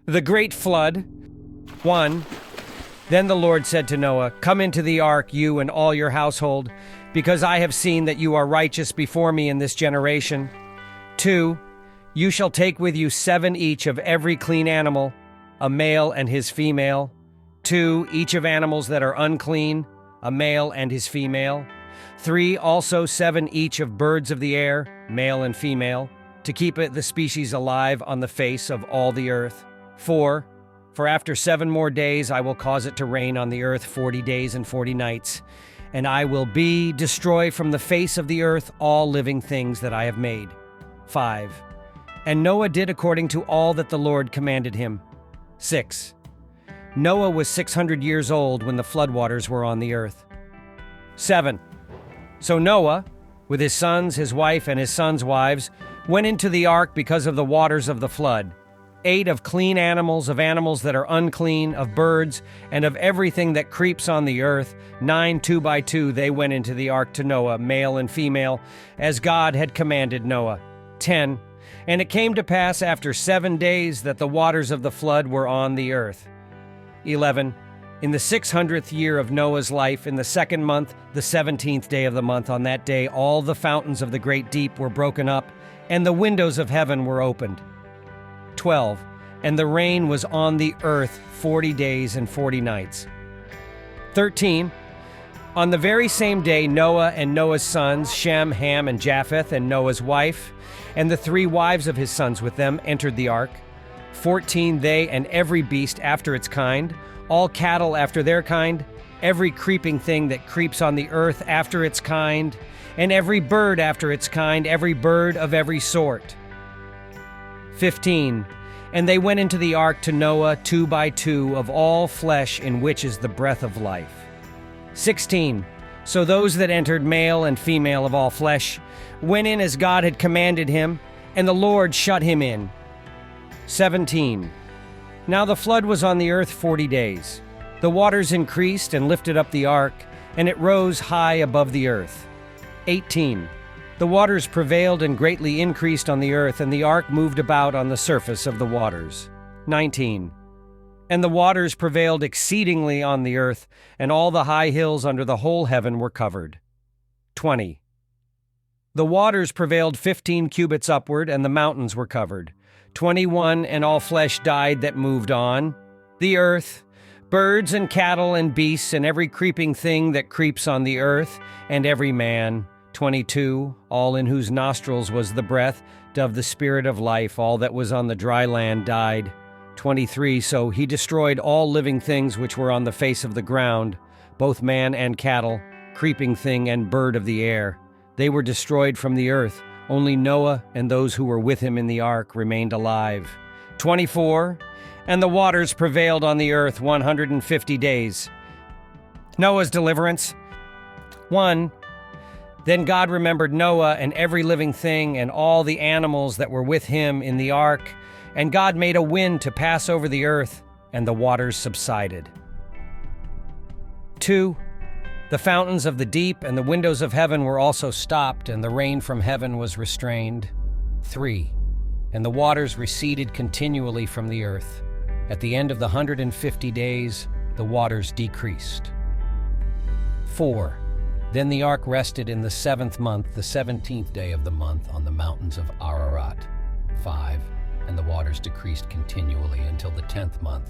The great flood. 1. Then the Lord said to Noah, "Come into the ark, you and all your household, because I have seen that you are righteous before me in this generation. 2. You shall take with you 7 each of every clean animal, a male and his female. 2 each of animals that are unclean, a male and his female. 3 also 7 each of birds of the air, male and female, to keep the species alive on the face of all the earth. 4 For after 7 more days I will cause it to rain on the earth 40 days and 40 nights, and I will destroy from the face of the earth all living things that I have made. 5 And Noah did according to all that the Lord commanded him. 6 Noah was 600 years old when the floodwaters were on the earth. 7 So Noah, with his sons, his wife, and his sons' wives, went into the ark because of the waters of the flood. 8 of clean animals, of animals that are unclean, of birds, and of everything that creeps on the earth. 9 2 by 2 they went into the ark to Noah, male and female, as God had commanded Noah. 10 And it came to pass after 7 days that the waters of the flood were on the earth. 11 In the 600th year of Noah's life, in the 2nd month, the 17th day of the month, on that day all the fountains of the great deep were broken up, and the windows of heaven were opened. 12 And the rain was on the earth 40 days and 40 nights. 13 On the very same day Noah and Noah's sons, Shem, Ham, and Japheth, and Noah's wife, and the 3 wives of his sons with them, entered the ark. 14 They and every beast after its kind, all cattle after their kind, every creeping thing that creeps on the earth after its kind, and every bird after its kind, every bird of every sort. 15 And they went into the ark to Noah 2 by 2 of all flesh, in which is the breath of life. 16 So those that entered, male and female of all flesh, went in as God had commanded him, and the Lord shut him in. 17 Now the flood was on the earth 40 days. The waters increased and lifted up the ark, and it rose high above the earth. 18 The waters prevailed and greatly increased on the earth, and the ark moved about on the surface of the waters. 19 And the waters prevailed exceedingly on the earth, and all the high hills under the whole heaven were covered. 20 The waters prevailed 15 cubits upward, and the mountains were covered. 21 And all flesh died that moved on the earth, birds and cattle and beasts, and every creeping thing that creeps on the earth, and every man. 22 All in whose nostrils was the breath of the Spirit of life, all that was on the dry land died. 23 So he destroyed all living things which were on the face of the ground, both man and cattle, creeping thing and bird of the air. They were destroyed from the earth. Only Noah and those who were with him in the ark remained alive. 24 And the waters prevailed on the earth 150 days. Noah's deliverance. 1 Then God remembered Noah and every living thing and all the animals that were with him in the ark, and God made a wind to pass over the earth, and the waters subsided. 2 The fountains of the deep and the windows of heaven were also stopped, and the rain from heaven was restrained. 3 And the waters receded continually from the earth. At the end of the 150 days, the waters decreased. 4 Then the ark rested in the 7th month, the 17th day of the month, on the mountains of Ararat. 5 And the waters decreased continually until the 10th month.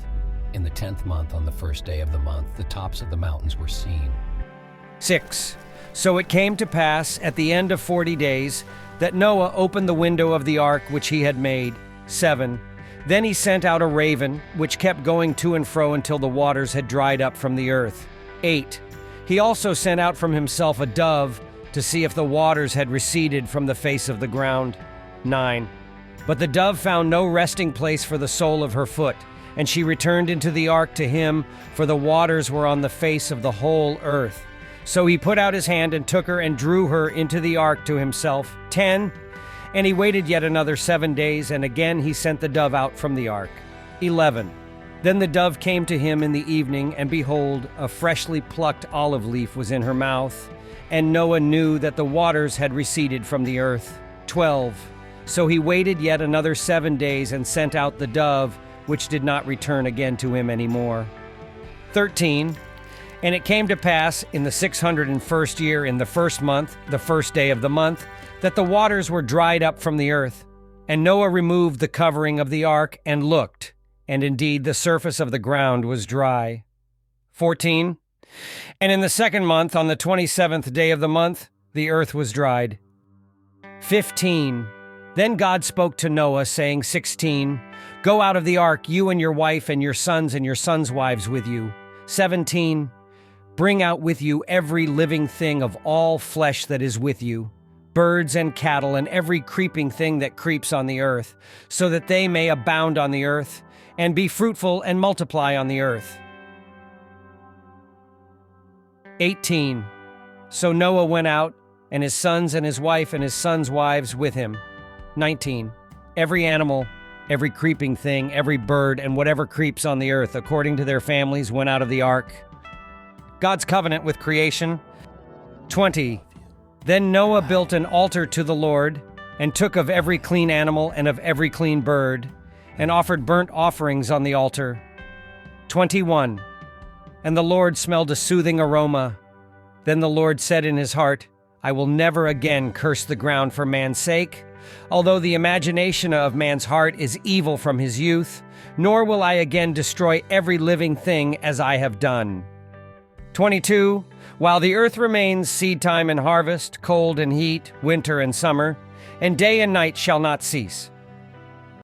In the 10th month, on the 1st day of the month, the tops of the mountains were seen. 6 So it came to pass at the end of 40 days that Noah opened the window of the ark which he had made. 7 Then he sent out a raven, which kept going to and fro until the waters had dried up from the earth. 8 He also sent out from himself a dove to see if the waters had receded from the face of the ground. 9 But the dove found no resting place for the sole of her foot, and she returned into the ark to him, for the waters were on the face of the whole earth. So he put out his hand and took her and drew her into the ark to himself. 10 And he waited yet another 7 days, and again he sent the dove out from the ark. 11 Then the dove came to him in the evening, and behold, a freshly plucked olive leaf was in her mouth. And Noah knew that the waters had receded from the earth. 12 So he waited yet another 7 days, and sent out the dove, which did not return again to him any more. 13. And it came to pass in the 601st year, in the first month, the first day of the month, that the waters were dried up from the earth. And Noah removed the covering of the ark and looked, and indeed the surface of the ground was dry. 14. And in the second month, on the 27th day of the month, the earth was dried. 15. Then God spoke to Noah, saying, 16. Go out of the ark, you and your wife and your sons wives with you. 17. Bring out with you every living thing of all flesh that is with you, birds and cattle and every creeping thing that creeps on the earth, so that they may abound on the earth, and be fruitful and multiply on the earth. 18. So Noah went out, and his sons and his wife and his sons' wives with him. 19. Every animal, every creeping thing, every bird, and whatever creeps on the earth, according to their families, went out of the ark. God's covenant with creation. 20. Then Noah built an altar to the Lord, and took of every clean animal and of every clean bird, and offered burnt offerings on the altar. 21. And the Lord smelled a soothing aroma. Then the Lord said in his heart, I will never again curse the ground for man's sake, although the imagination of man's heart is evil from his youth, nor will I again destroy every living thing as I have done. 22. While the earth remains, seed time and harvest, cold and heat, winter and summer, and day and night shall not cease.